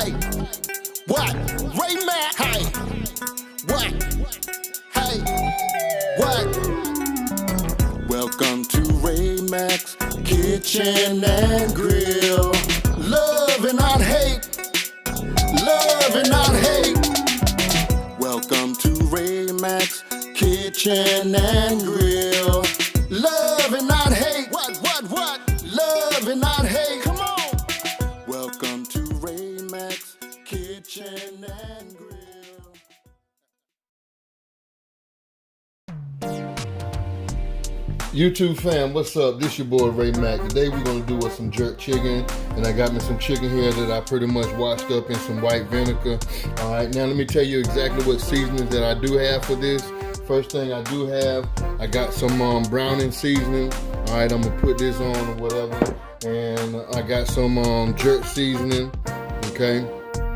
Hey, what? Ray Mack. Hey, what? Hey, what? Welcome to Ray Mack's Kitchen and Grill. Love and not hate. Love and not hate. Welcome to Ray Mack's Kitchen and Grill. Love and not hate. What? Love and not hate. Come on. Welcome to Ray Mack's Kitchen and Grill. YouTube fam, what's up? This your boy Ray Mack. Today we're gonna do some jerk chicken, and I got me some chicken here that I pretty much washed up in some white vinegar. All right, now let me tell you exactly what seasonings that I do have for this. First thing I do have, I got some browning seasoning. All right, I'm gonna put this on or whatever, and I got some jerk seasoning. Okay,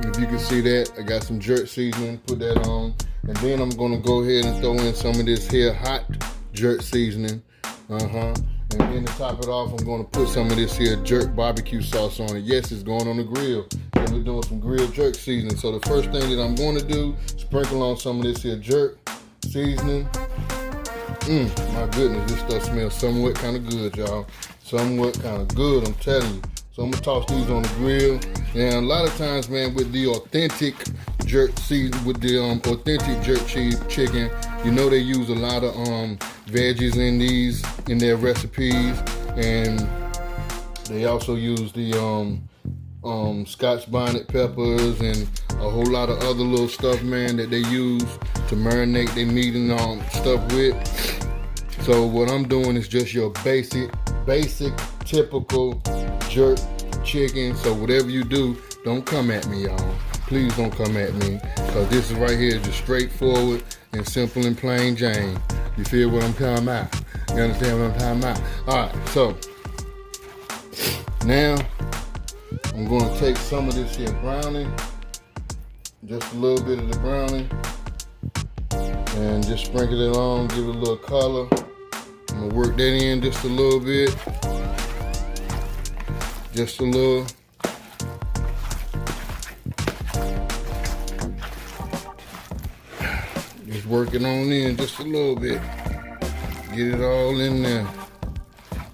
if you can see that, I got some jerk seasoning. Put that on, and then I'm gonna go ahead and throw in some of this here hot jerk seasoning. And then to top it off, I'm gonna put some of this here jerk barbecue sauce on it. Yes, it's going on the grill. So we're doing some grilled jerk seasoning. So the first thing that I'm gonna do, sprinkle on some of this here jerk seasoning. My goodness, this stuff smells somewhat kind of good, y'all. Somewhat kind of good, I'm telling you. So I'm gonna toss these on the grill. And a lot of times, man, with the authentic jerk season, with the authentic jerk chicken, you know they use a lot of veggies in their recipes, and they also use the Scotch bonnet peppers and a whole lot of other little stuff, man, that they use to marinate their meat and stuff with. So what I'm doing is just your basic, typical jerk chicken. So whatever you do, don't come at me, y'all. Please don't come at me, because this is right here just straightforward and simple and plain Jane. You feel what I'm talking about? You understand what I'm talking about? All right, so now I'm going to take some of this here browning, just a little bit of the browning, and just sprinkle it on, give it a little color. I'm going to work that in just a little bit, just a little. Just work it on in just a little bit. Get it all in there.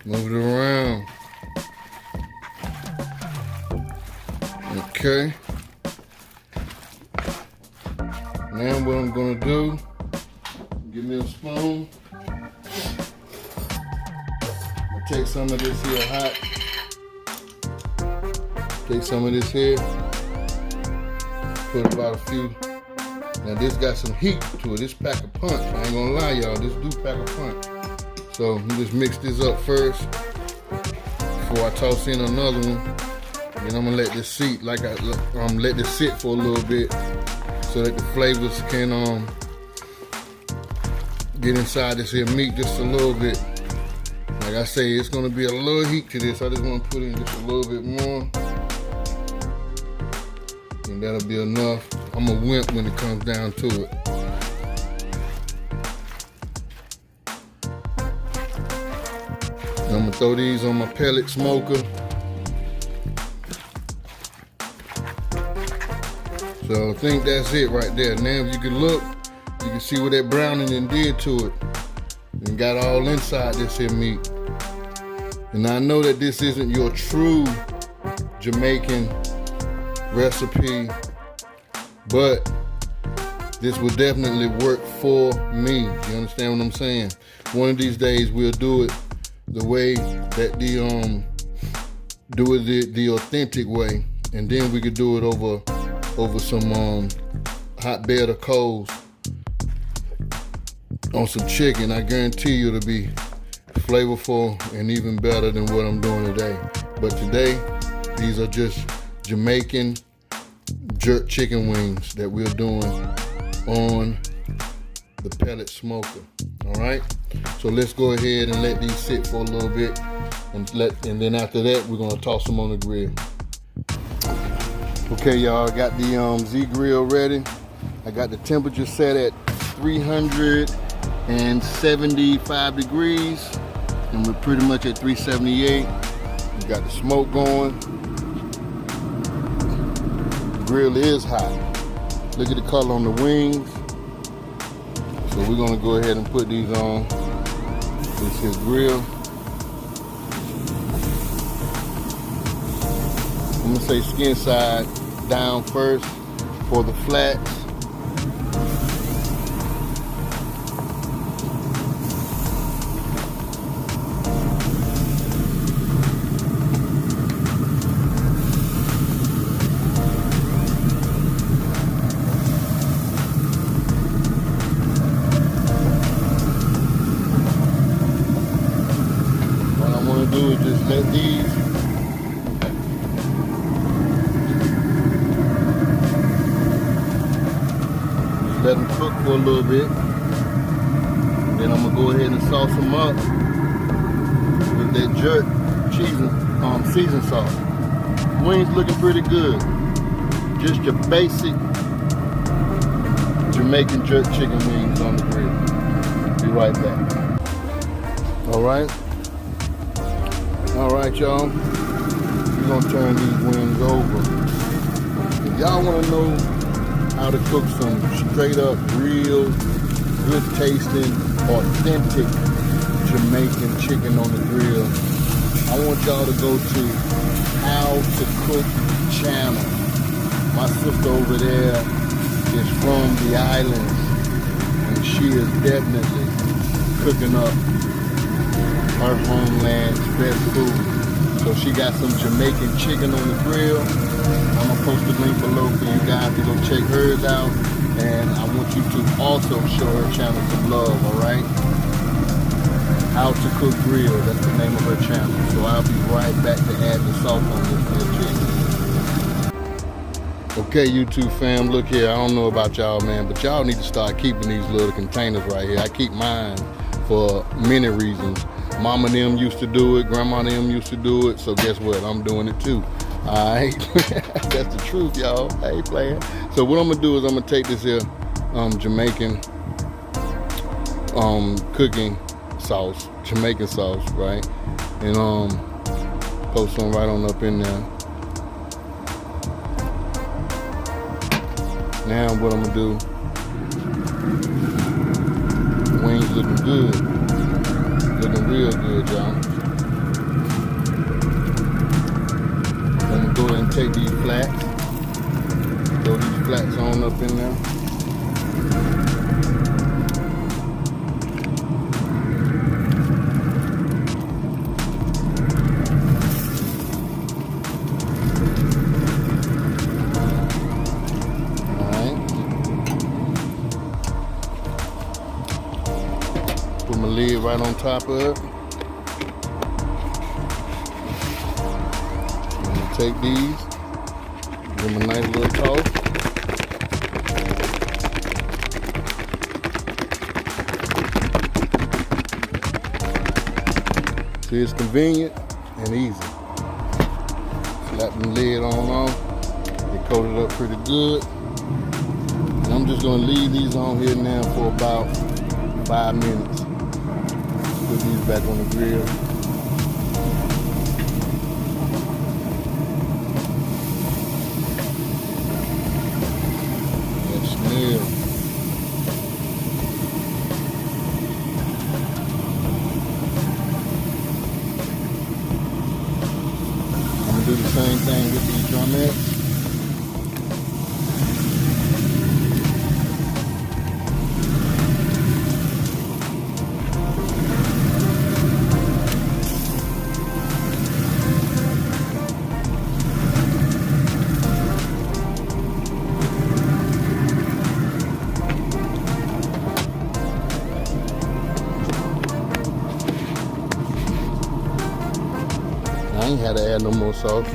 Move it around. Okay. Now what I'm gonna do, give me a spoon. I'll take some of this here hot. Take some of this here. Put about a few. Now this got some heat to it. This pack a punch. I ain't gonna lie, y'all. This do pack a punch. So you just mix this up first before I toss in another one. And I'm gonna let this sit let this sit for a little bit so that the flavors can get inside this here meat just a little bit. Like I say, it's gonna be a little heat to this. I just wanna put in just a little bit more. And that'll be enough. I'm a wimp when it comes down to it. I'm gonna throw these on my pellet smoker. So I think that's it right there. Now if you can look, you can see what that browning and did to it. And got all inside this here meat. And I know that this isn't your true Jamaican recipe, but this will definitely work for me. You understand what I'm saying? One of these days we'll do it the way that the authentic way, and then we could do it over some hot bed of coals on some chicken. I guarantee you it'll be flavorful and even better than what I'm doing today. But today, these are just Jamaican jerk chicken wings that we're doing on the pellet smoker. All right, so let's go ahead and let these sit for a little bit, and then after that we're gonna toss them on the grill. Okay, y'all, I got the Z grill ready. I got the temperature set at 375 degrees, and we're pretty much at 378. We got the smoke going. grill is hot. Look at the color on the wings. So we're gonna go ahead and put these on this here grill. I'm gonna say skin side down first for the flats. What I want to do is just let these let them cook for a little bit. Then I'm gonna go ahead and sauce them up with that jerk season sauce. Wings looking pretty good. Just your basic Jamaican jerk chicken wings on the grill. Be right back. All right, y'all. We're gonna turn these wings over. If y'all wanna know how to cook some straight up, real, good tasting, authentic Jamaican chicken on the grill, I want y'all to go to How to Cook channel. My sister over there is from the islands, and she is definitely cooking up her homeland's best food. So she got some Jamaican chicken on the grill. I'm gonna post the link below for you guys to go check hers out. And I want you to also show her channel some love, all right? How to Cook Grill, that's the name of her channel. So I'll be right back to add the salt on this little chicken. Okay, YouTube fam, look here. I don't know about y'all, man, but y'all need to start keeping these little containers right here. I keep mine for many reasons. Mama and them used to do it, grandma and them used to do it, so guess what? I'm doing it too. Alright, that's the truth, y'all. I ain't playing. So what I'm gonna do is I'm gonna take this here Jamaican cooking sauce, Jamaican sauce, right? And post some right on up in there. Now what I'm gonna do, wings looking good. Looking real good, y'all. I'm gonna go ahead and take these flats. Throw these flats on up in there. Put my lid right on top of it. I'm gonna take these, give them a nice little toss. See, it's convenient and easy. Slap the lid on off. Get coated up pretty good. And I'm just gonna leave these on here now for about 5 minutes. Put these back on the grill. That smell. I'm gonna do the same thing with these drumettes. I ain't had to add no more salt.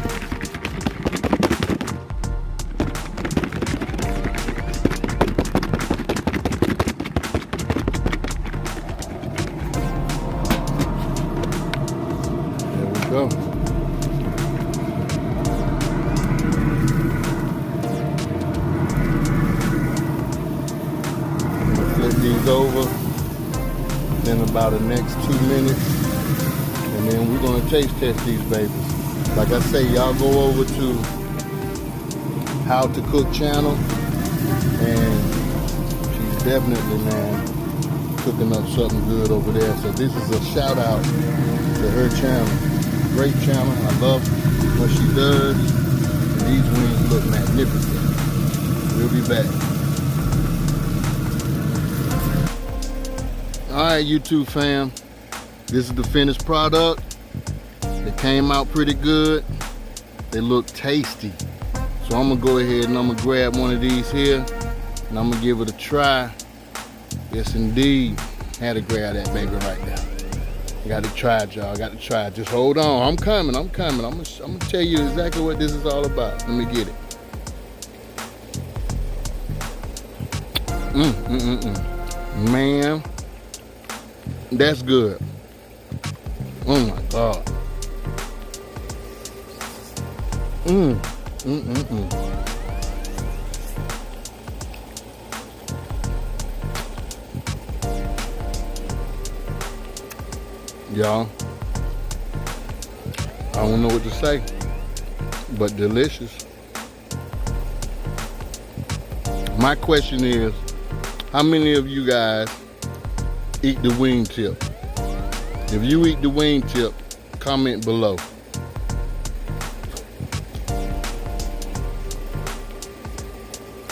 There we go. I'm gonna flip these over in about the next 2 minutes. And then we're gonna taste test these babies. Like I say, y'all go over to how to cook channel, and she's definitely, man, cooking up something good over there. So this is a shout out to her channel. Great channel. I love what she does. And these wings look magnificent. We'll be back. Alright, YouTube fam. This is the finished product. They came out pretty good. They look tasty. So I'm gonna go ahead and I'm gonna grab one of these here and I'm gonna give it a try. Yes indeed. Had to grab that baby right now. Got to try it, y'all. Got to try it. Just hold on. I'm coming. I'm gonna tell you exactly what this is all about. Let me get it. Man, that's good. Oh my God. Y'all, I don't know what to say, but delicious. My question is, how many of you guys eat the wing tip? If you eat the wing tip, comment below.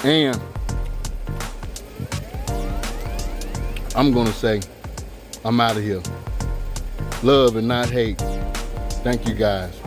And I'm gonna say, I'm out of here. Love and not hate. Thank you guys.